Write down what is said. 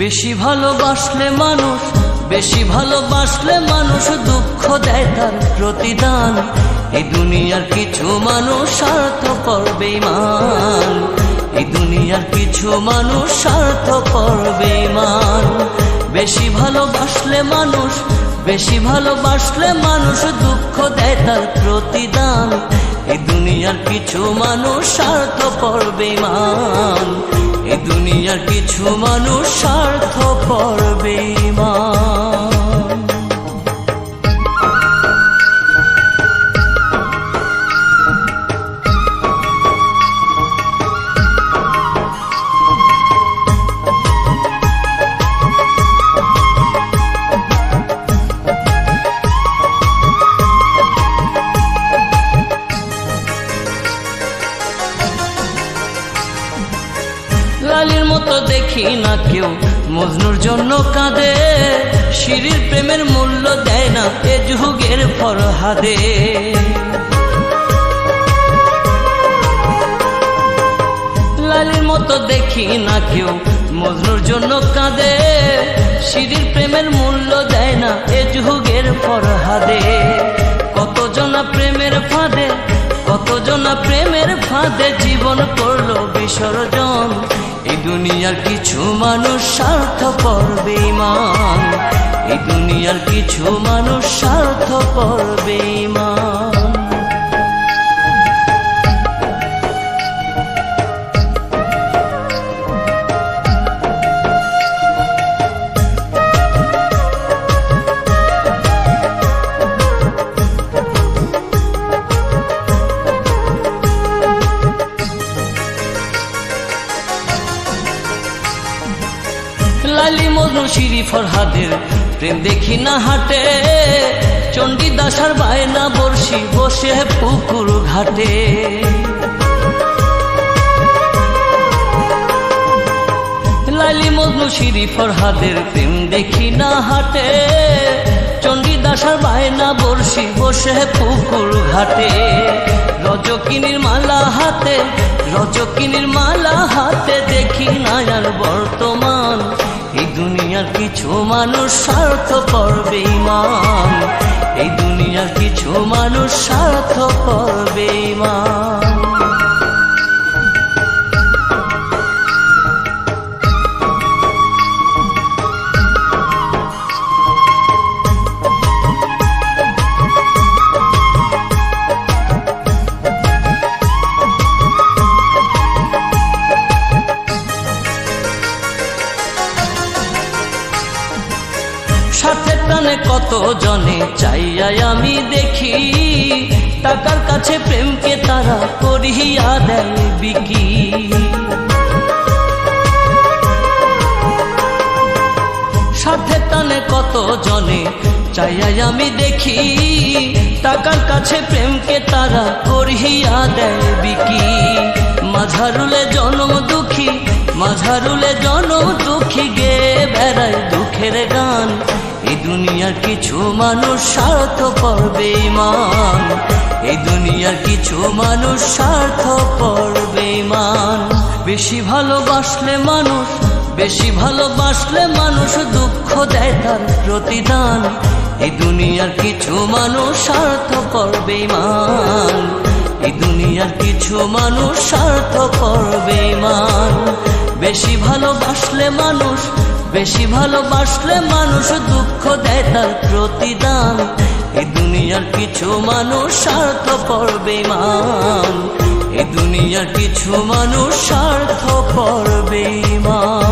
বেশি ভালোবাসলে মানুষ, বেশি ভালোবাসলে মানুষ দুঃখ দেয় তার প্রতিদান। এই দুনিয়ার কিছু মানুষ স্বার্থপর বেঈমান, এই দুনিয়ার কিছু মানুষ স্বার্থপর বেঈমান। বেশি ভালোবাসলে মানুষ, বেশি ভালোবাসলে মানুষ দুঃখ দেয় তার প্রতিদান। এই দুনিয়ার কিছু মানুষ স্বার্থপর বেঈমান, এই দুনিয়ার কিছু মানুষ স্বার্থপর বেঈমান। লালির মতো দেখি না কেউ মজনুর জন্য কাঁদে, শিরির প্রেমের মূল্য দেয় না এ যুগের ফরহাদে। লালির মতো দেখি না কেউ মজনুর জন্য কাঁদে, শিরির প্রেমের মূল্য দেয় না এ যুগের ফরহাদে। কতজনা প্রেমের ফাঁদে, কতজনা প্রেমের ফাঁদে জীবন করলো বিসর্জন। এই দুনিয়ার কিছু মানুষ স্বার্থপর বেঈমান, এই দুনিয়ার কিছু মানুষ স্বার্থপর বেঈমান। লালি মজনু শিরি ফরহাদের প্রেম দেখি না হাটে, চণ্ডীদাসার বায়না বর্ষি বসে পুকুর ঘাটে। লালি মজনু শিরি ফরহাদের প্রেম দেখি না হাটে, চণ্ডীদাসার বায়না বর্ষি বসে পুকুর ঘাটে। রজকিনীর মালা হাতে, রজকিনীর মালা হাতে দেখি না আর বর্তমান। এই দুনিয়ার কিছু মানুষ স্বার্থপর বেঈমান, এই দুনিয়ার কিছু মানুষ স্বার্থপর বেঈমান। স্বার্থের টানে কত জনে চাইয়াই আমি দেখি, টাকার কাছে প্রেমকে তারা করিয়া দেয় বিকি। স্বার্থের টানে কত জনে চাইয়াই আমি দেখি, টাকার কাছে প্রেমকে তারা করিয়া দেয় বিকি। মাঝারুলে জনম দুঃখী, মাঝারুলে জনম দুঃখী গে বেড়ায় দুঃখের গান। এই দুনিয়ার কিছু মানুষ স্বার্থপর বেঈমান, এই দুনিয়ার কিছু মানুষ স্বার্থপর বেঈমান। বেশি ভালোবাসলে মানুষ, বেশি ভালোবাসলে মানুষ দুঃখ দেয় তার প্রতিদান। এই দুনিয়ার কিছু মানুষ স্বার্থপর বেঈমান, এই দুনিয়ার কিছু মানুষ স্বার্থপর বেঈমান। বেশি ভালোবাসলে মানুষ, বেশি ভালোবাসলে মানুষ দুঃখ দেয় তার প্রতিদান। এই দুনিয়ার কিছু মানুষ স্বার্থপর বেঈমান, এই দুনিয়ার কিছু মানুষ স্বার্থপর বেঈমান।